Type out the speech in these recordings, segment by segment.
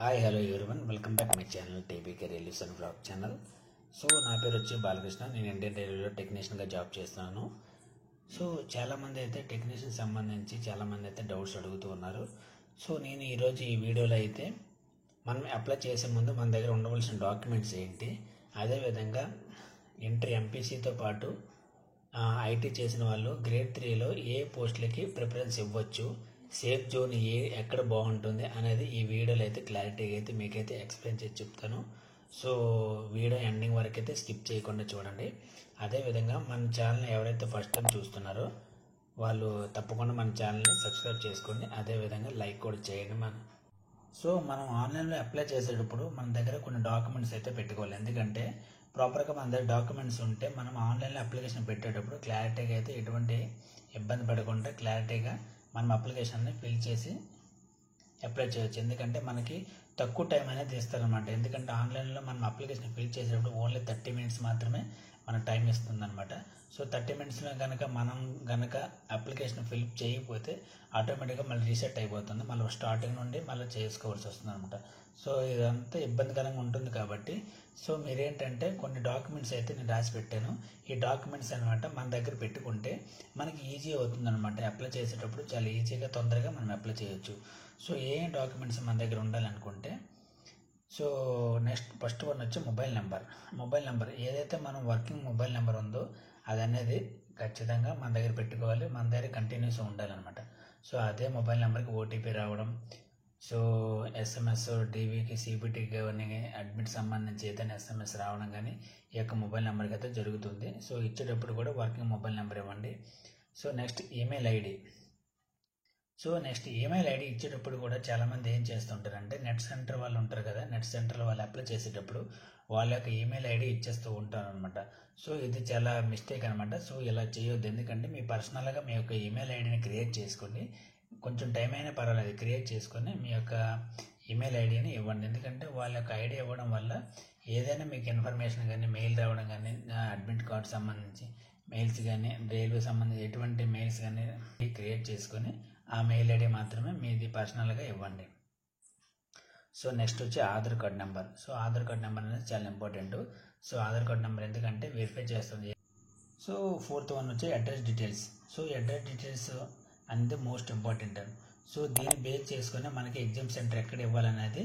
Hi hello everyone welcome back my channel TB careers and blog channel. So నా పేరు వచ్చి బాలకృష్ణ. నేను Indian రైల్వేలో టెక్నీషియన్గా జాబ్ చేస్తున్నాను. సో చాలామంది అయితే టెక్నీషియన్ సంబంధించి చాలామంది అయితే డౌట్స్ అడుగుతూ ఉన్నారు. సో నేను ఈరోజు ఈ వీడియోలో అయితే మనం అప్లై చేసే ముందు మన దగ్గర ఉండవలసిన డాక్యుమెంట్స్ ఏంటి, అదేవిధంగా ఇంటర్ ఎంపీసీతో పాటు ఐటీ చేసిన వాళ్ళు గ్రేడ్ 3లో ఏ పోస్టులకి ప్రిఫరెన్స్ ఇవ్వచ్చు, సేఫ్ జోన్ ఎక్కడ బాగుంటుంది అనేది ఈ వీడియోలో అయితే క్లారిటీగా అయితే మీకైతే ఎక్స్ప్లెయిన్ చేసి చెప్తాను. సో వీడియో ఎండింగ్ వరకు అయితే స్కిప్ చేయకుండా చూడండి. అదేవిధంగా మన ఛానల్ని ఎవరైతే ఫస్ట్ టైం చూస్తున్నారో వాళ్ళు తప్పకుండా మన ఛానల్ని సబ్స్క్రైబ్ చేసుకోండి. అదేవిధంగా లైక్ కూడా చేయండి. మనం ఆన్లైన్లో అప్లై చేసేటప్పుడు మన దగ్గర కొన్ని డాక్యుమెంట్స్ అయితే పెట్టుకోవాలి. ఎందుకంటే ప్రాపర్గా మన దగ్గర డాక్యుమెంట్స్ ఉంటే మనం ఆన్లైన్లో అప్లికేషన్ పెట్టేటప్పుడు క్లారిటీగా అయితే ఎటువంటి ఇబ్బంది పడకుండా క్లారిటీగా మనం అప్లికేషన్ని ఫిల్ చేసి అప్లై చేయొచ్చు. ఎందుకంటే మనకి తక్కువ టైం అనేది ఇస్తారనమాట. ఎందుకంటే ఆన్లైన్లో మనం అప్లికేషన్ ఫిల్ చేసేటప్పుడు ఓన్లీ 30 మినిట్స్ మాత్రమే మన టైం ఇస్తుందన్నమాట. సో 30 మినిట్స్లో కనుక అప్లికేషన్ ఫిల్ చేయకపోతే ఆటోమేటిక్గా మళ్ళీ రీసెట్ అయిపోతుంది. మళ్ళీ స్టార్టింగ్ నుండి మళ్ళీ చేసుకోవాల్సి వస్తుంది అనమాట. సో ఇదంతా ఇబ్బందికరంగా ఉంటుంది. కాబట్టి సో మీరేంటంటే కొన్ని డాక్యుమెంట్స్ అయితే నేను రాసి పెట్టాను. ఈ డాక్యుమెంట్స్ అనమాట మన దగ్గర పెట్టుకుంటే మనకి ఈజీ అవుతుంది అనమాట. అప్లై చేసేటప్పుడు చాలా ఈజీగా తొందరగా మనం అప్లై చేయొచ్చు. సో ఏ డాక్యుమెంట్స్ మన దగ్గర ఉండాలనుకుంటే సో నెక్స్ట్ ఫస్ట్ వన్ వచ్చి మొబైల్ నెంబర్ ఏదైతే మనం వర్కింగ్ మొబైల్ నెంబర్ ఉందో అది అనేది ఖచ్చితంగా మన దగ్గర పెట్టుకోవాలి. మన దగ్గర కంటిన్యూస్ ఉండాలన్నమాట. సో అదే మొబైల్ నెంబర్కి ఓటీపీ రావడం, సో ఎస్ఎంఎస్ డీవీకి సిబిటీకి కానీ అడ్మిట్ సంబంధించి ఏదైనా ఎస్ఎంఎస్ రావడం కానీ ఈ యొక్క మొబైల్ నెంబర్కి అయితే జరుగుతుంది. సో ఇచ్చేటప్పుడు కూడా వర్కింగ్ మొబైల్ నెంబర్ ఇవ్వండి. సో నెక్స్ట్ ఈమెయిల్ ఐడి ఇచ్చేటప్పుడు కూడా చాలామంది ఏం చేస్తుంటారంటే నెట్ సెంటర్ వాళ్ళు ఉంటారు కదా, నెట్ సెంటర్లో వాళ్ళు అప్లై చేసేటప్పుడు వాళ్ళ యొక్క ఈమెయిల్ ఐడి ఇచ్చేస్తూ ఉంటారు అనమాట. సో ఇది చాలా మిస్టేక్ అనమాట. సో ఇలా చేయొద్దు. ఎందుకంటే మీ పర్సనల్గా మీ యొక్క ఈమెయిల్ ఐడిని క్రియేట్ చేసుకోండి. కొంచెం టైం అయినా పర్వాలేదు, క్రియేట్ చేసుకొని మీ యొక్క ఈమెయిల్ ఐడిని ఇవ్వండి. ఎందుకంటే వాళ్ళ యొక్క ఐడి ఇవ్వడం వల్ల ఏదైనా మీకు ఇన్ఫర్మేషన్ కానీ మెయిల్ రావడం కానీ అడ్మిట్ కార్డు సంబంధించి మెయిల్స్ కానీ రైల్వే సంబంధించి ఎటువంటి మెయిల్స్ కానీ క్రియేట్ చేసుకొని ఆ మెయిల్ ఐడి మాత్రమే మీది పర్సనల్గా ఇవ్వండి. సో నెక్స్ట్ వచ్చి Aadhaar card number. So Aadhaar card number అనేది చాలా important. So Aadhaar card number ఎందుకంటే వెరిఫై చేస్తుంది. సో 4th వన్ వచ్చి address details. So address details అనేది మోస్ట్ ఇంపార్టెంట్. సో దీన్ని బేస్ చేసుకుని మనకి ఎగ్జామ్ సెంటర్ ఎక్కడ ఇవ్వాలనేది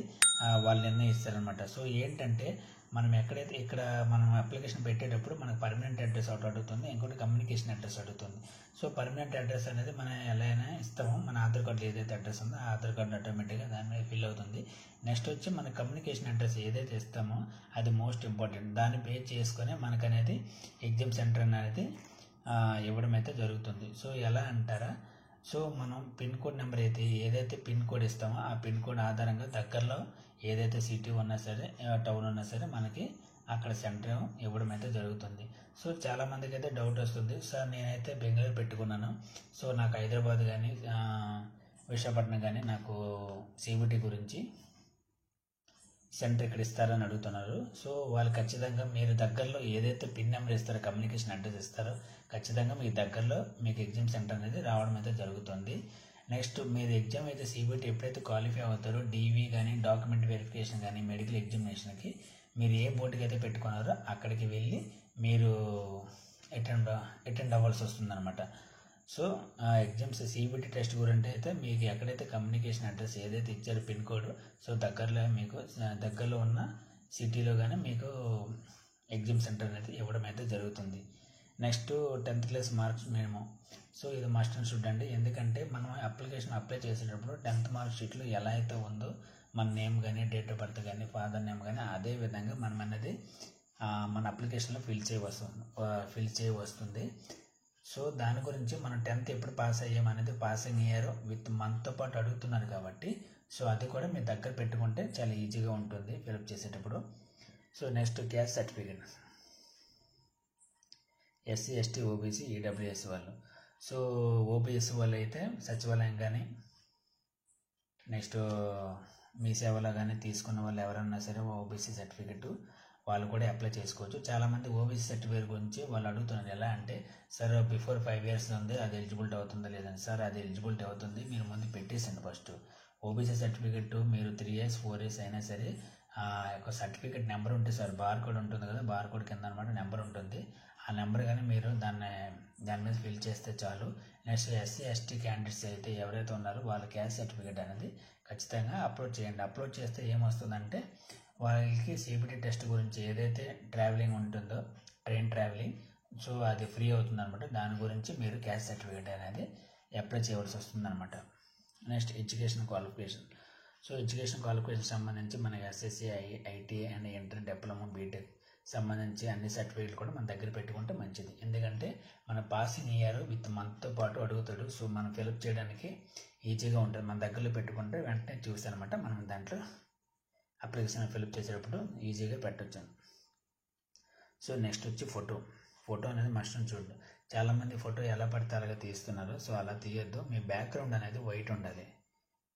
వాళ్ళు నిర్ణయిస్తారనమాట. సో ఏంటంటే మనం ఎక్కడైతే ఇక్కడ మనం అప్లికేషన్ పెట్టేటప్పుడు మనకు పర్మనెంట్ అడ్రస్ ఒకటి అడుగుతుంది, ఇంకోటి కమ్యూనికేషన్ అడ్రస్ అడుగుతుంది. సో పర్మనెంట్ అడ్రస్ అనేది మనం ఎలా అయినా ఇస్తామో మన ఆధార్ కార్డులో ఏదైతే అడ్రస్ ఉందో ఆ ఆధార్ కార్డు ఆటోమేటిక్గా దాని మీద ఫిల్ అవుతుంది. నెక్స్ట్ వచ్చి మన కమ్యూనికేషన్ అడ్రస్ ఏదైతే ఇస్తామో అది మోస్ట్ ఇంపార్టెంట్. దాన్ని బేస్ చేసుకొని మనకు అనేది ఎగ్జామ్ సెంటర్ అనేది ఇవ్వడం అయితే జరుగుతుంది. సో ఎలా అంటారా, సో మనం పిన్ కోడ్ నెంబర్ ఏదైతే పిన్ కోడ్ ఇస్తామో ఆ పిన్ కోడ్ ఆధారంగా దగ్గరలో ఏదైతే సిటీ ఉన్నా సరే టౌన్ ఉన్నా సరే మనకి అక్కడ సెంటర్ ఇవ్వడం అయితే జరుగుతుంది. సో చాలామందికి అయితే డౌట్ వస్తుంది, సార్ నేనైతే బెంగళూరు పెట్టుకున్నాను, సో నాకు హైదరాబాద్ కానీ విశాఖపట్నం కానీ నాకు సిబిటీ గురించి సెంటర్ ఇక్కడ ఇస్తారని అడుగుతున్నారు. సో వాళ్ళు ఖచ్చితంగా మీరు దగ్గరలో ఏదైతే పిన్ నెంబర్ ఇస్తారో కమ్యూనికేషన్ అడ్రస్ ఇస్తారో ఖచ్చితంగా మీ దగ్గరలో మీకు ఎగ్జామ్ సెంటర్ అనేది రావడం అయితే జరుగుతుంది. నెక్స్ట్ మీరు ఎగ్జామ్ అయితే సిబిటీ ఎప్పుడైతే క్వాలిఫై అవుతారో డీవీ కానీ డాక్యుమెంట్ వెరిఫికేషన్ కానీ మెడికల్ ఎగ్జామినేషన్కి మీరు ఏ బోర్డుకి అయితే పెట్టుకున్నారో అక్కడికి వెళ్ళి మీరు అటెండ్ అవ్వాల్సి వస్తుందన్నమాట. సో ఎగ్జామ్స్ సిబిటీ టెస్ట్ గురించి అయితే మీకు ఎక్కడైతే కమ్యూనికేషన్ అడ్రస్ ఏదైతే ఇచ్చారో పిన్ కోడ్, సో దగ్గరలో ఉన్న సిటీలో కానీ మీకు ఎగ్జామ్ సెంటర్ అనేది ఇవ్వడం అయితే జరుగుతుంది. Next 10th class marks minimum. So ఇది మస్ట్ అండ్ షుడ్ అండి. ఎందుకంటే మనం అప్లికేషన్ అప్లై చేసేటప్పుడు 10th మార్క్ షీట్లో ఎలా అయితే ఉందో మన నేమ్ కానీ డేట్ ఆఫ్ బర్త్ కానీ ఫాదర్ నేమ్ కానీ అదే విధంగా మనం అనేది మన అప్లికేషన్లో ఫిల్ చేయవస్తుంది. సో దాని గురించి మనం 10th ఎప్పుడు పాస్ అయ్యామనేది పాసింగ్ ఇయర్ విత్ మంత్తో పాటు అడుగుతున్నారు కాబట్టి సో అది కూడా మీ దగ్గర పెట్టుకుంటే చాలా ఈజీగా ఉంటుంది ఫిలప్ చేసేటప్పుడు. So next caste certificate SC ST OBC EWS వాళ్ళు. సో ఓబీఎస్ వాళ్ళు అయితే సచివాలయం కానీ నెక్స్ట్ మీ సేవలో కానీ తీసుకున్న వాళ్ళు ఎవరన్నా సరే ఓబీసీ సర్టిఫికెట్ వాళ్ళు కూడా అప్లై చేసుకోవచ్చు. చాలామంది ఓబీసీ సర్టిఫికేట్ గురించి వాళ్ళు అడుగుతున్నారు. ఎలా అంటే సార్ బిఫోర్ 5 years ఉంది, అది ఎలిజిబిలిటీ అవుతుందా లేదని. సార్ అది ఎలిజిబిలిటీ అవుతుంది, మీరు ముందు పెట్టేసండి ఫస్ట్ ఓబీసీ సర్టిఫికెట్ మీరు 3 years 4 years అయినా సరే ఆ యొక్క సర్టిఫికెట్ నెంబర్ ఉంటుంది సార్, బార్ కోడ్ ఉంటుంది కదా, బార్ కోడ్ కింద అనమాట నెంబర్ ఉంటుంది. ఆ నెంబర్ కానీ మీరు దాని మీద ఫిల్ చేస్తే చాలు. నెక్స్ట్ ఎస్సీ ఎస్టీ క్యాండిడేట్స్ అయితే ఎవరైతే ఉన్నారో వాళ్ళ క్యాస్ట్ సర్టిఫికేట్ అనేది ఖచ్చితంగా అప్లోడ్ చేయండి. అప్లోడ్ చేస్తే ఏమొస్తుందంటే వాళ్ళకి సిబిటి టెస్ట్ గురించి ఏదైతే ట్రావెలింగ్ ఉంటుందో ట్రైన్ ట్రావెలింగ్, సో అది ఫ్రీ అవుతుంది అనమాట. దాని గురించి మీరు క్యాస్ట్ సర్టిఫికేట్ అనేది అప్లై చేయవలసి వస్తుంది అనమాట. Next education qualification. So education qualification సంబంధించి మన SSC, ITI and inter, diploma, BTech సంబంధించి అన్ని సర్టిఫికేట్లు కూడా మన దగ్గర పెట్టుకుంటే మంచిది. ఎందుకంటే మన పాసింగ్ ఇయర్ విత్ మంత్తో పాటు అడుగుతాడు. సో మనం ఫిలప్ చేయడానికి ఈజీగా ఉంటుంది. మన దగ్గరలో పెట్టుకుంటే వెంటనే చూస్తానమాట మనం దాంట్లో అప్లికేషన్ ఫిలప్ చేసేటప్పుడు ఈజీగా పెట్టవచ్చు. సో నెక్స్ట్ వచ్చి ఫోటో అనేది మస్ట్ చూడండి. చాలామంది ఫోటో ఎలా పడితే అలాగా తీస్తున్నారు. సో అలా తీయొద్దు. మీ బ్యాక్గ్రౌండ్ అనేది వైట్ ఉండాలి.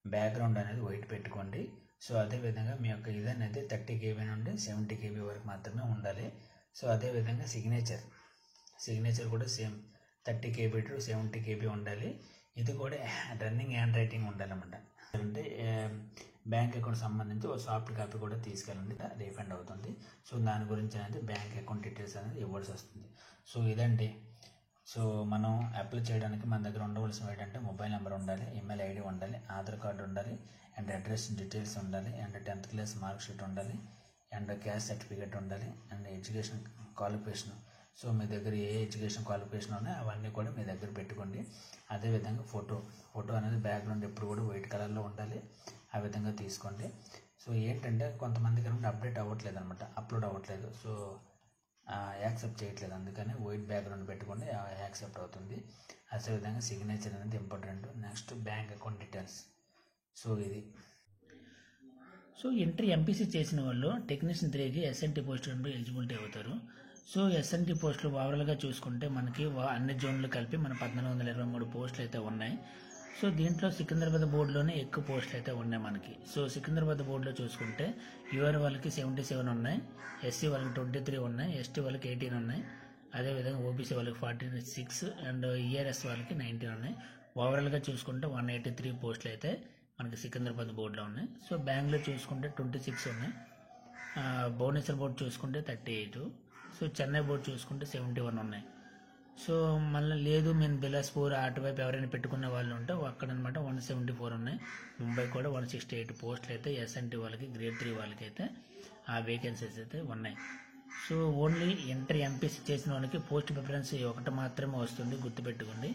బ్యాక్గ్రౌండ్ అనేది వైట్ పెట్టుకోండి. సో అదేవిధంగా మీ యొక్క ఇది అనేది 30 KB నుండి 70 KB వరకు మాత్రమే ఉండాలి. సో అదేవిధంగా సిగ్నేచర్ కూడా సేమ్ 30 KB టు 70 KB ఉండాలి. ఇది కూడా రన్నింగ్ హ్యాండ్ రైటింగ్ ఉండాలన్నమాట. అంటే బ్యాంక్ అకౌంట్ సంబంధించి ఒక సాఫ్ట్ కాపీ కూడా తీసుకెళ్ళండి, రీఫండ్ అవుతుంది. సో దాని గురించి అనేది బ్యాంక్ అకౌంట్ డీటెయిల్స్ అనేది ఇవ్వాల్సి వస్తుంది. సో ఇదండి. సో మనం అప్లై చేయడానికి మన దగ్గర ఉండవలసినవి ఏంటంటే మొబైల్ నెంబర్ ఉండాలి, ఈమెయిల్ ఐడి ఉండాలి, ఆధార్ కార్డు ఉండాలి, అండ్ అడ్రస్ డీటెయిల్స్ ఉండాలి, and 10th class mark sheet ఉండాలి, అండ్ క్యాస్ట్ సర్టిఫికేట్ ఉండాలి, అండ్ ఎడ్యుకేషన్ క్వాలిఫికేషన్. సో మీ దగ్గర ఏ ఎడ్యుకేషన్ క్వాలిఫికేషన్ ఉన్నాయో అవన్నీ కూడా మీ దగ్గర పెట్టుకోండి. అదేవిధంగా ఫోటో అనేది బ్యాక్గ్రౌండ్ ఎప్పుడు కూడా వైట్ కలర్లో ఉండాలి. ఆ విధంగా తీసుకోండి. సో ఏంటంటే కొంతమందికి అప్డేట్ అవ్వట్లేదు అనమాట, అప్లోడ్ అవ్వట్లేదు. సో యాక్సెప్ట్ చేయట్లేదు. అందుకని వైట్ బ్యాక్గ్రౌండ్ పెట్టుకోండి, యాక్సెప్ట్ అవుతుంది. అదేవిధంగా సిగ్నేచర్ అనేది important. Next bank account details. So ఇది. సో ఇంటర్ ఎంపీసీ చేసిన వాళ్ళు టెక్నీషియన్ 3కి ఎస్ఎన్టీ పోస్ట్ ఎలిజిబిలిటీ అవుతారు. సో ఎస్ఎన్టీ పోస్టులు ఓవరాల్గా చూసుకుంటే మనకి అన్ని జోన్లు కలిపి మన 1423 పోస్టులు అయితే ఉన్నాయి. సో దీంట్లో సికింద్రాబాద్ బోర్డులోనే ఎక్కువ పోస్టులు అయితే ఉన్నాయి మనకి. సో సికింద్రాబాద్ బోర్డులో చూసుకుంటే యూఆర్ వాళ్ళకి 77 ఉన్నాయి, ఎస్సీ వాళ్ళకి 23 ఉన్నాయి, ఎస్టీ వాళ్ళకి 18 ఉన్నాయి, అదేవిధంగా ఓబీసీ వాళ్ళకి 46 అండ్ ఈఆర్ఎస్ వాళ్ళకి 19 ఉన్నాయి. ఓవరాల్గా చూసుకుంటే 183 పోస్టులు అయితే మనకి సికింద్రాబాద్ బోర్డులో ఉన్నాయి. సో బెంగళూరు చూసుకుంటే 26 ఉన్నాయి, భువనేశ్వర్ బోర్డు చూసుకుంటే 38, సో చెన్నై బోర్డు చూసుకుంటే 71 ఉన్నాయి. సో మళ్ళీ లేదు మేము బిలాస్పూర్ అటువైపు ఎవరైనా పెట్టుకునే వాళ్ళు ఉంటే అక్కడ అనమాట 174 ఉన్నాయి. ముంబై కూడా 168 పోస్టులు అయితే ఎస్ఎన్టీ వాళ్ళకి గ్రేడ్ 3 వాళ్ళకి అయితే ఆ వేకెన్సీస్ అయితే ఉన్నాయి. సో ఓన్లీ ఇంటర్ ఎంపీసీ చేసిన వాళ్ళకి పోస్ట్ ప్రిఫరెన్స్ ఒకటి మాత్రమే వస్తుంది, గుర్తుపెట్టుకోండి.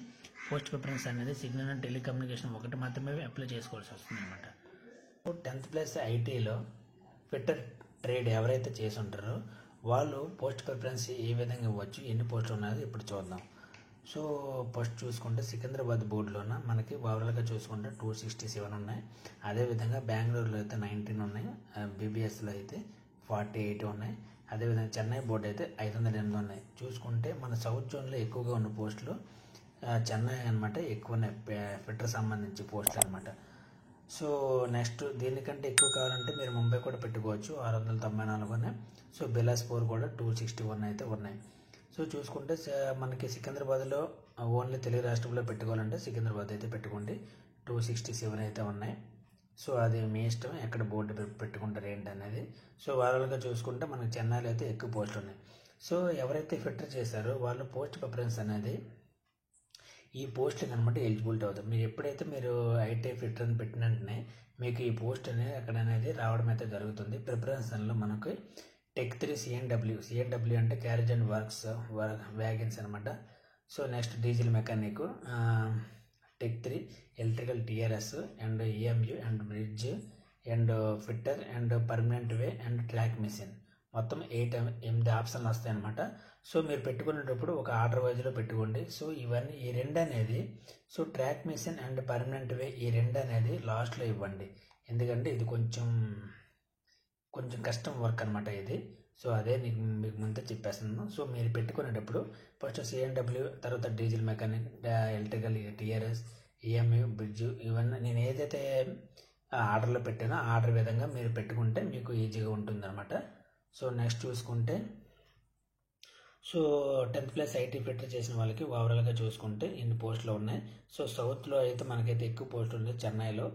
పోస్ట్ ప్రిఫరెన్స్ అనేది సిగ్నల్ అండ్ టెలికమ్యూనికేషన్ ఒకటి మాత్రమే అప్లై చేసుకోవాల్సి వస్తుంది అనమాట. 10th ప్లస్ ఐటీలో ఫిట్టర్ ట్రేడ్ ఎవరైతే చేసి ఉంటారో వాళ్ళు పోస్ట్ ప్రిఫరెన్స్ ఏ విధంగా ఇవ్వచ్చు, ఎన్ని పోస్టులు ఉన్నాయో ఇప్పుడు చూద్దాం. సో ఫస్ట్ చూసుకుంటే సికింద్రాబాద్ బోర్డులోన మనకి ఓవరాల్గా చూసుకుంటే 267 ఉన్నాయి. అదేవిధంగా బెంగళూరులో అయితే 19 ఉన్నాయి, బీబీఎస్లో అయితే 48 ఉన్నాయి. అదేవిధంగా చెన్నై బోర్డు అయితే 508 ఉన్నాయి. చూసుకుంటే మన సౌత్ జోన్లో ఎక్కువగా ఉన్న పోస్టులు చెన్నై అనమాట ఎక్కువ ఉన్నాయి, ఫిట్టర్ సంబంధించి పోస్టులు అనమాట. సో నెక్స్ట్ దీనికంటే ఎక్కువ కావాలంటే మీరు ముంబై కూడా పెట్టుకోవచ్చు, 694 ఉన్నాయి. సో బిలాస్పూర్ కూడా 261 అయితే ఉన్నాయి. సో చూసుకుంటే మనకి సికింద్రాబాద్లో ఓన్లీ తెలుగు రాష్ట్రంలో పెట్టుకోవాలంటే సికింద్రాబాద్ అయితే పెట్టుకోండి, 267 అయితే ఉన్నాయి. సో అది మీ ఇష్టం ఎక్కడ బోర్డు పెట్టుకుంటారు ఏంటి అనేది. సో ఓవరాల్గా చూసుకుంటే మనకి చెన్నైలో అయితే ఎక్కువ పోస్టులు ఉన్నాయి. సో ఎవరైతే ఫిల్టర్ చేశారో వాళ్ళు పోస్ట్ ప్రిఫరెన్స్ అనేది ఈ పోస్టులకు అనమాట ఎలిజిబిలిటీ అవుతుంది. మీరు ఎప్పుడైతే మీరు ఐటీ ఫిల్టర్ అని పెట్టిన వెంటనే మీకు ఈ పోస్ట్ అనేది అక్కడ అనేది రావడం అయితే జరుగుతుంది. ప్రిఫరెన్స్లో మనకు టెక్ 3 సిఎన్డబ్ల్యూ అంటే క్యారేజ్ అండ్ వర్క్స్ వ్యాగన్స్ అనమాట. So next diesel mechanic, tech 3 electrical TRS and EMU and bridge and fitter and permanent way and track machine, మొత్తం 8 ఆప్షన్లు వస్తాయి అనమాట. సో మీరు పెట్టుకునేటప్పుడు ఒక ఆర్డర్ వైజ్లో పెట్టుకోండి. సో ఇవన్నీ ఈ 2 అనేది, so track machine and permanent way ఈ 2 అనేది లాస్ట్లో ఇవ్వండి. ఎందుకంటే ఇది కొంచెం కష్టం వర్క్ అనమాట ఇది. సో అదే మీకు ముందే చెప్పేస్తున్నాను. సో మీరు పెట్టుకునేటప్పుడు ఫస్ట్ సిఎన్డబ్ల్యూ, తర్వాత diesel mechanic, electrical TRS, EMU, bridge, ఇవన్నీ నేను ఏదైతే ఆర్డర్లో పెట్టానో ఆర్డర్ విధంగా మీరు పెట్టుకుంటే మీకు ఈజీగా ఉంటుంది అనమాట. సో నెక్స్ట్ చూసుకుంటే so 10th plus IT filter చేసిన వాళ్ళకి ఓవరాల్గా చూసుకుంటే ఇన్ని పోస్టులు ఉన్నాయి. సో సౌత్లో అయితే మనకైతే ఎక్కువ పోస్టులు ఉన్నాయి చెన్నైలో.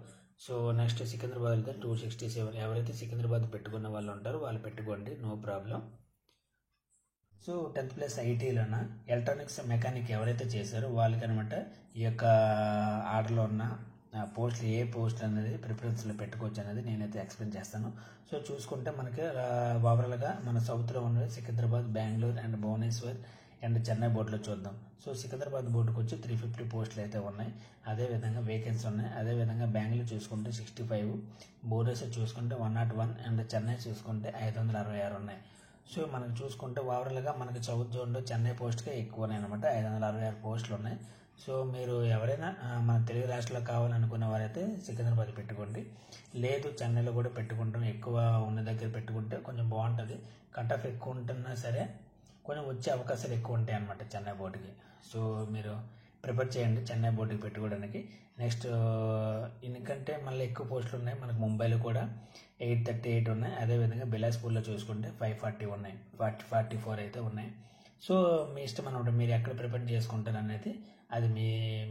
సో నెక్స్ట్ సికింద్రాబాద్ అయితే 267. ఎవరైతే సికింద్రాబాద్ పెట్టుకున్న వాళ్ళు ఉంటారో వాళ్ళు పెట్టుకోండి, no problem. So 10th plus ఐటీలోన ఎలక్ట్రానిక్స్ మెకానిక్ ఎవరైతే చేశారో వాళ్ళకి అనమాట ఈ యొక్క ఆర్డర్లో ఉన్న పోస్టులు ఏ పోస్ట్ అనేది ప్రిఫరెన్స్లో పెట్టుకోవచ్చు అనేది నేనైతే ఎక్స్ప్లెయిన్ చేస్తాను. సో చూసుకుంటే మనకి ఓవరాల్గా మన సౌత్లో ఉన్నది సికింద్రాబాద్, బెంగళూరు అండ్ భువనేశ్వర్ అండ్ చెన్నై బోర్డులో చూద్దాం. సో సికింద్రాబాద్ బోర్డుకు వచ్చి 350 పోస్టులు అయితే ఉన్నాయి, అదేవిధంగా వేకెన్సీ ఉన్నాయి. అదేవిధంగా బెంగళూరు చూసుకుంటే 65, భువనేశ్వర్ చూసుకుంటే 101 అండ్ చెన్నై చూసుకుంటే 566 ఉన్నాయి. సో మనకు చూసుకుంటే ఓవరాల్గా మనకి సౌత్ జోన్లో చెన్నై పోస్ట్కే ఎక్కువ ఉన్నాయి అనమాట, 566 పోస్టులు ఉన్నాయి. సో మీరు ఎవరైనా మన తెలుగు రాష్ట్రాల్లో కావాలనుకునే వారైతే సికింద్రాబాద్ పెట్టుకోండి, లేదు చెన్నైలో కూడా పెట్టుకుంటాం, ఎక్కువ ఉన్న దగ్గర పెట్టుకుంటే కొంచెం బాగుంటుంది. కట్ ఆఫ్ ఎక్కువ ఉంటున్నా సరే కొంచెం వచ్చే అవకాశాలు ఎక్కువ ఉంటాయి అన్నమాట చెన్నై బోర్డుకి. సో మీరు ప్రిపేర్ చేయండి చెన్నై బోర్డుకి పెట్టుకోవడానికి. నెక్స్ట్ ఎందుకంటే మళ్ళీ ఎక్కువ పోస్టులు ఉన్నాయి మనకు ముంబైలో కూడా 838 ఉన్నాయి, అదేవిధంగా బిలాస్పూర్లో చూసుకుంటే 540 ఉన్నాయి, 44 అయితే ఉన్నాయి. సో మీ ఇష్టం అనమాట, మీరు ఎక్కడ ప్రిపేర్ చేసుకుంటారు అనేది అది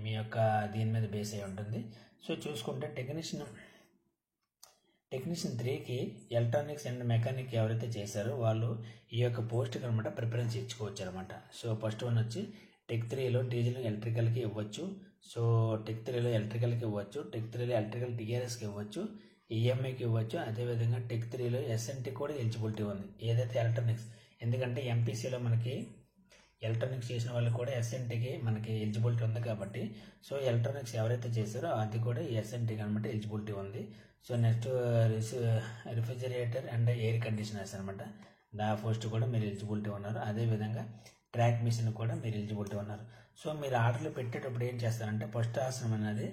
మీ యొక్క దీని మీద బేస్ అయి ఉంటుంది. సో చూసుకుంటే టెక్నీషియన్ 3కి ఎలక్ట్రానిక్స్ అండ్ మెకానిక్ ఎవరైతే చేశారో వాళ్ళు ఈ యొక్క పోస్ట్కి అనమాట ప్రిఫరెన్స్ ఇచ్చుకోవచ్చు అనమాట. సో ఫస్ట్ వన్ వచ్చి టెక్ 3లో డీజిల్ ఎలక్ట్రికల్కి ఇవ్వచ్చు, సో టెక్ 3లో ఎలక్ట్రికల్కి ఇవ్వచ్చు, టెక్ 3లో ఎలక్ట్రికల్ టీఆర్ఎస్కి ఇవ్వచ్చు, ఈఎంఐకి ఇవ్వచ్చు. అదేవిధంగా టెక్ 3లో ఎస్ఎన్టీ కూడా ఎలిజిబిలిటీ ఉంది, ఏదైతే ఎలక్ట్రానిక్స్, ఎందుకంటే ఎంపీసీలో మనకి ఎలక్ట్రానిక్స్ చేసిన వాళ్ళు కూడా ఎస్ఎన్టీకి మనకి ఎలిజిబిలిటీ ఉంది కాబట్టి, సో ఎలక్ట్రానిక్స్ ఎవరైతే చేశారో అది కూడా ఎస్ఎన్టీకి అనమాట ఎలిజిబిలిటీ ఉంది. So next refrigerator and air conditioners అనమాట, దా పోస్ట్ కూడా మీరు ఎలిజిబిలిటీ ఉన్నారు. అదేవిధంగా ట్రాక్ మిషన్ కూడా మీరు ఎలిజిబిలిటీ ఉన్నారు. సో మీరు ఆర్డర్లు పెట్టేటప్పుడు ఏం చేస్తారంటే ఫస్ట్ ఆప్షన్ అనేది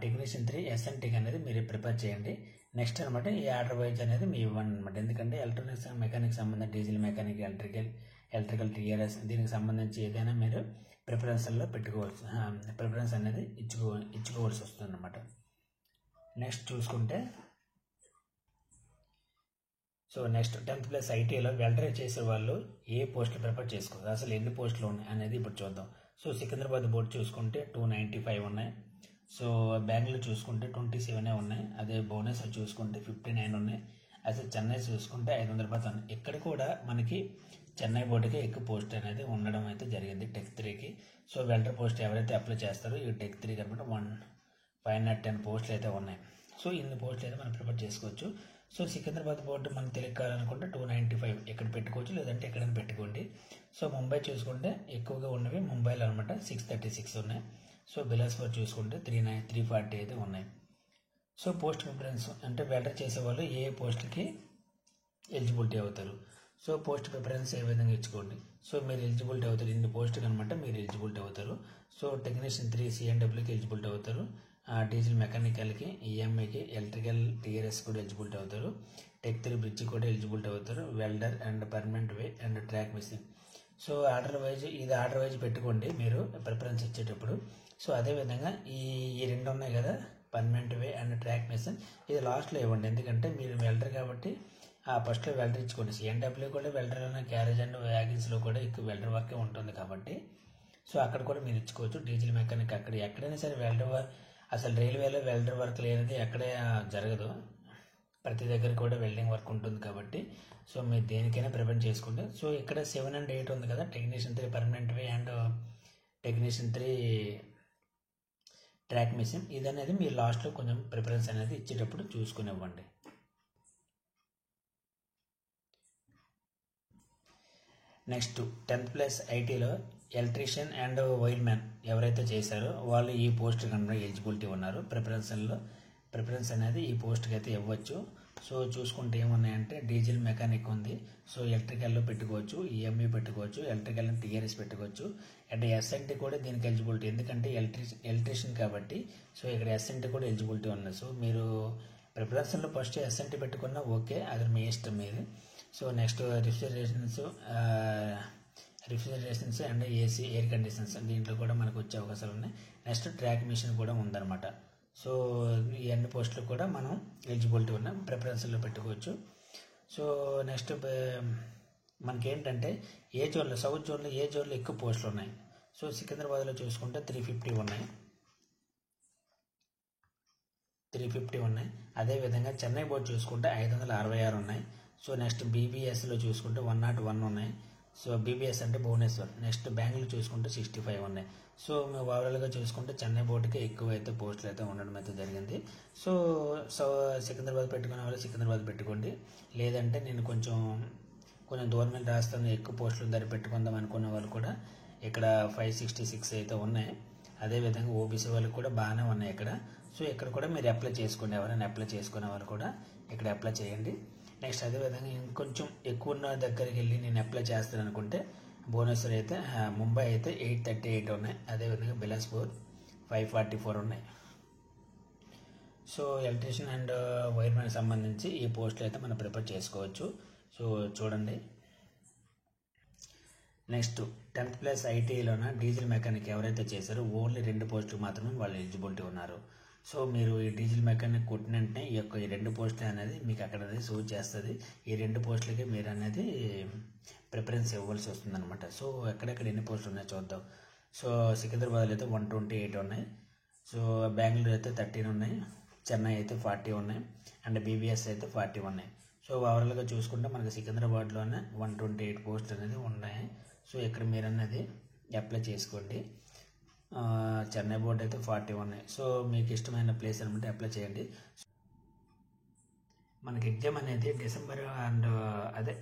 టెక్నీషియన్ 3 ఎస్ఎన్టీకి అనేది మీరు ప్రిపేర్ చేయండి. నెక్స్ట్ అనమాట ఈ ఆర్డర్ వైజ్ అనేది మీ ఇవ్వండి అనమాట, ఎందుకంటే ఎలక్ట్రానిక్స్ మెకానిక్ సంబంధించి డీజిల్ మెకానిక్, ఎలక్ట్రికల్ టీఆర్ఎస్ దీనికి సంబంధించి ఏదైనా మీరు ప్రిఫరెన్స్లో పెట్టుకోవచ్చు, ప్రిఫరెన్స్ అనేది ఇచ్చుకోవాల్సి వస్తుంది అన్నమాట. నెక్స్ట్ చూసుకుంటే సో నెక్స్ట్ 10th ప్లస్ ఐటీలో వెల్డర్ చేసే వాళ్ళు ఏ పోస్టులు ప్రిపేర్ చేసుకోవాలి, అసలు ఎన్ని పోస్టులు ఉన్నాయి అనేది ఇప్పుడు చూద్దాం. సో సికింద్రాబాద్ బోర్డు చూసుకుంటే 295 ఉన్నాయి, సో బెంగళూరు చూసుకుంటే 27 ఉన్నాయి, అదే భువనేశ్వర్ చూసుకుంటే 59 ఉన్నాయి, అసలు చెన్నై చూసుకుంటే 510 ఉన్నాయి. ఇక్కడ కూడా మనకి చెన్నై బోర్డుకి ఎక్కువ పోస్ట్ అనేది ఉండడం అయితే జరిగింది టెక్ 3కి. సో వెల్డర్ పోస్ట్ ఎవరైతే అప్లై చేస్తారో ఈ టెక్ 3కి అనమాట 510 పోస్టులు అయితే ఉన్నాయి. సో ఇన్ని పోస్టులు అయితే మనం ప్రిపేర్ చేసుకోవచ్చు. సో సికింద్రాబాద్ బోర్డు మనం తెలియకాలనుకుంటే 295 ఇక్కడ పెట్టుకోవచ్చు, లేదంటే ఎక్కడైనా పెట్టుకోండి. సో ముంబై చూసుకుంటే ఎక్కువగా ఉన్నవి ముంబైలో అనమాట 636 ఉన్నాయి. సో బిలాస్పూర్ చూసుకుంటే 340 అయితే ఉన్నాయి. సో పోస్ట్ ప్రిఫరెన్స్ అంటే వెల్డర్ చేసేవాళ్ళు ఏ పోస్ట్కి ఎలిజిబిలిటీ అవుతారు, సో పోస్ట్ ప్రిఫరెన్స్ ఏ విధంగా ఇచ్చుకోండి. సో మీరు ఎలిజిబిలిటీ అవుతారు ఇన్ని పోస్ట్కి అనమాట, మీరు ఎలిజిబిలిటీ అవుతారు. సో టెక్నీషియన్ 3 సిఎన్డబ్ల్యూకి ఎలిజిబిలిటీ అవుతారు, డీజిల్ మెకానికల్కి, ఈఎంఐకి, ఎలక్ట్రికల్ టీఆర్ఎస్ కూడా ఎలిజిబిలిటీ అవుతారు, టెక్ 3 బ్రిడ్జ్ కూడా ఎలిజిబిలిటీ అవుతారు, welder and permanent way and track machine. So order wise పెట్టుకోండి మీరు ప్రిఫరెన్స్ ఇచ్చేటప్పుడు. సో అదేవిధంగా ఈ రెండు ఉన్నాయి కదా, permanent way and track machine, ఇది లాస్ట్లో ఇవ్వండి, ఎందుకంటే మీరు వెల్డర్ కాబట్టి ఫస్ట్లో వెల్డర్ ఇచ్చుకోండి. సిఎన్డబ్ల్యూ కూడా వెల్డర్ అన్న క్యారేజ్ అండ్ వ్యాగన్స్లో కూడా ఎక్కువ వెల్డర్ వర్కే ఉంటుంది కాబట్టి సో అక్కడ కూడా మీరు ఇచ్చుకోవచ్చు. డీజిల్ మెకానిక్ అక్కడ ఎక్కడైనా సరే వెల్డర్ వర్క్, అసలు రైల్వేలో వెల్డర్ వర్క్ లేనిది ఎక్కడే జరగదు, ప్రతి దగ్గర కూడా వెల్డింగ్ వర్క్ ఉంటుంది కాబట్టి సో మీరు దేనికైనా ప్రిపేర్ చేసుకోండి. సో ఇక్కడ 7 and 8 ఉంది కదా, technician 3 permanent way and technician 3 track machine, ఇది అనేది మీరు లాస్ట్లో కొంచెం ప్రిఫరెన్స్ అనేది ఇచ్చేటప్పుడు చూసుకుని ఇవ్వండి. నెక్స్ట్ 10th ప్లస్ ఐటీలో ఎలక్ట్రీషియన్ అండ్ వైర్ మ్యాన్ ఎవరైతే చేశారో వాళ్ళు ఈ పోస్ట్ కన్నా ఎలిజిబిలిటీ ఉన్నారు. ప్రిఫరెన్స్ అనేది ఈ పోస్ట్కి అయితే ఇవ్వచ్చు. సో చూసుకుంటే ఏమున్నాయంటే డీజిల్ మెకానిక్ ఉంది, సో ఎలక్ట్రికల్లో పెట్టుకోవచ్చు, ఈఎంఐ పెట్టుకోవచ్చు, ఎలక్ట్రికల్ అండ్ టీఆర్ఎస్ పెట్టుకోవచ్చు, అండ్ ఎస్ఎన్టీ కూడా దీనికి ఎలిజిబిలిటీ, ఎందుకంటే ఎలక్ట్రీషియన్ కాబట్టి సో ఇక్కడ ఎస్ఎన్టీ కూడా ఎలిజిబిలిటీ ఉంది. సో మీరు ప్రిఫరెన్స్లో ఫస్ట్ ఎస్ఎన్టీ పెట్టుకున్నా ఓకే, అది మీ ఇష్టం మీది. So next refrigerations and AC air conditions దీంట్లో కూడా మనకు వచ్చే అవకాశాలు ఉన్నాయి. నెక్స్ట్ ట్రాక్ మిషన్ కూడా ఉందన్నమాట. సో ఈ అన్ని పోస్టులు కూడా మనం ఎలిజిబిలిటీ ఉన్న ప్రిఫరెన్స్లో పెట్టుకోవచ్చు. సో నెక్స్ట్ మనకేంటంటే ఏ జోన్లో, సౌత్ జోన్లో ఏ జోన్లో ఎక్కువ పోస్టులు ఉన్నాయి. సో సికింద్రాబాద్లో చూసుకుంటే 350 ఉన్నాయి, 350 ఉన్నాయి. అదేవిధంగా చెన్నై బోర్డు చూసుకుంటే 566 ఉన్నాయి. సో నెక్స్ట్ బీబీఎస్లో చూసుకుంటే 101 ఉన్నాయి. సో బీబీఎస్ అంటే భువనేశ్వర్. నెక్స్ట్ బెంగళూరు చూసుకుంటే 65 ఉన్నాయి. సో మేము ఓవరాల్గా చూసుకుంటే చెన్నై బోర్డుకి ఎక్కువ అయితే పోస్టులు అయితే ఉండడం అయితే జరిగింది. సో సికింద్రాబాద్ పెట్టుకునే వాళ్ళు సికింద్రాబాద్ పెట్టుకోండి. లేదంటే నేను కొంచెం దూరమైన రాష్ట్రంలో ఎక్కువ పోస్టులు ధర పెట్టుకుందాం అనుకున్న వాళ్ళు కూడా ఇక్కడ 566 అయితే ఉన్నాయి. అదేవిధంగా ఓబీసీ వాళ్ళకి కూడా బాగానే ఉన్నాయి ఇక్కడ. సో ఇక్కడ కూడా మీరు అప్లై చేసుకోండి. ఎవరైనా అప్లై చేసుకునే వాళ్ళు కూడా ఇక్కడ అప్లై చేయండి. నెక్స్ట్ అదేవిధంగా ఇంకొంచెం ఎక్కువ ఉన్న దగ్గరికి వెళ్ళి నేను అప్లై చేస్తాను అనుకుంటే భువనేశ్వర్ అయితే ముంబై అయితే 838 ఉన్నాయి. అదేవిధంగా బిలాస్పూర్ 544 ఉన్నాయి. సో ఎలక్ట్రీషియన్ అండ్ వైర్మెన్ సంబంధించి ఈ పోస్టులు అయితే మనం ప్రిపేర్ చేసుకోవచ్చు. సో చూడండి. నెక్స్ట్ 10th ప్లస్ ఐటీఐలోన డీజిల్ మెకానిక్ ఎవరైతే చేశారో ఓన్లీ 2 పోస్టులు మాత్రమే వాళ్ళు ఎలిజిబిలిటీ ఉన్నారు. సో మీరు ఈ డీజిల్ మెకానిక్ కొట్టిన వెంటనే ఈ 2 పోస్టులు అనేది మీకు అక్కడ అనేది షో చేస్తుంది. ఈ 2 పోస్టులకి మీరు అనేది ప్రిఫరెన్స్ ఇవ్వాల్సి వస్తుంది అనమాట. సో ఎక్కడెక్కడ ఎన్ని పోస్టులు ఉన్నాయో చూద్దాం. సో సికింద్రాబాద్లో అయితే 128 ఉన్నాయి. సో బెంగళూరు అయితే 13 ఉన్నాయి. చెన్నై అయితే 40 ఉన్నాయి. అండ్ బీబీఎస్ అయితే 40 ఉన్నాయి. సో ఓవరాల్గా చూసుకుంటే మనకి సికింద్రాబాద్లోనే 128 పోస్టులు అనేది ఉన్నాయి. సో ఇక్కడ మీరు అనేది అప్లై చేసుకోండి. చెన్నై బోర్డు అయితే 40 ఉన్నాయి. సో మీకు ఇష్టమైన ప్లేస్ అనమాట అప్లై చేయండి. మనకి ఎగ్జామ్ అనేది December and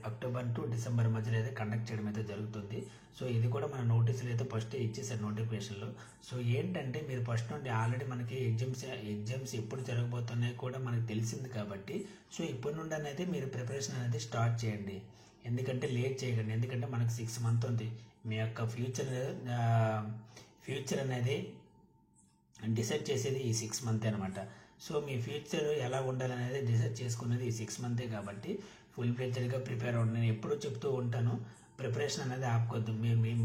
October to December మధ్యలో అయితే కండక్ట్ చేయడం అయితే జరుగుతుంది. సో ఇది కూడా మన నోటీసులు అయితే ఫస్ట్ ఇచ్చేసారు నోటిఫికేషన్లో. సో ఏంటంటే మీరు ఫస్ట్ నుండి ఆల్రెడీ మనకి ఎగ్జామ్స్ ఎప్పుడు జరగబోతున్నాయి కూడా మనకు తెలిసింది కాబట్టి సో ఇప్పటి నుండి అనేది మీరు ప్రిపరేషన్ అనేది స్టార్ట్ చేయండి. ఎందుకంటే లేట్ చేయకండి. ఎందుకంటే మనకు 6 months ఉంది. మీ యొక్క ఫ్యూచర్ అనేది డిసైడ్ చేసేది ఈ 6 months అనమాట. సో మీ ఫ్యూచర్ ఎలా ఉండాలనేది డిసైడ్ చేసుకునేది ఈ 6 months కాబట్టి ఫుల్ ఫ్లెడ్జ్డ్గా ప్రిపేర్ అవ్వండి. నేను ఎప్పుడూ చెప్తూ ఉంటాను, ప్రిపరేషన్ అనేది ఆపుకోవద్దు.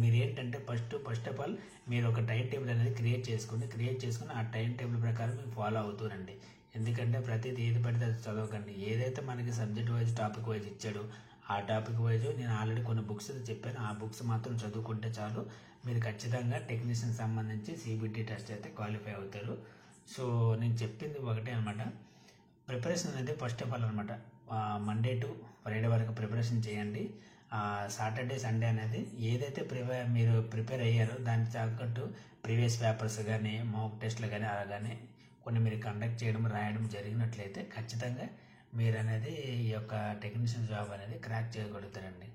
మీరు ఏంటంటే ఫస్ట్ ఆఫ్ ఆల్ మీరు ఒక టైం టేబుల్ అనేది క్రియేట్ చేసుకుని ఆ టైం టేబుల్ ప్రకారం మీరు ఫాలో అవుతూరండి. ఎందుకంటే ప్రతిదీ ఏది పడితే అది చదవకండి. ఏదైతే మనకి సబ్జెక్ట్ వైజ్ టాపిక్ వైజ్ ఇచ్చాడో ఆ టాపిక్ వైజ్ నేను ఆల్రెడీ కొన్ని బుక్స్ చెప్పాను. ఆ బుక్స్ మాత్రం చదువుకుంటే చాలు. మీరు ఖచ్చితంగా టెక్నీషియన్ సంబంధించి సిబిటి టెస్ట్ అయితే క్వాలిఫై అవుతారు. సో నేను చెప్పింది ఒకటే అనమాట, ప్రిపరేషన్ అనేది ఫస్ట్ ఆఫ్ ఆల్ అనమాట. మండే టు ఫ్రైడే వరకు ప్రిపరేషన్ చేయండి. సాటర్డే సండే అనేది ఏదైతే మీరు ప్రిపేర్ అయ్యారో దానికి తగ్గట్టు ప్రీవియస్ పేపర్స్ కానీ మాక్ టెస్ట్లు కానీ అలాగనే కొన్ని మీరు కండక్ట్ చేయడం రాయడం జరిగినట్లయితే ఖచ్చితంగా మీరు అనేది ఈ యొక్క టెక్నీషియన్ జాబ్ అనేది క్రాక్ చేయగలుగుతారండి.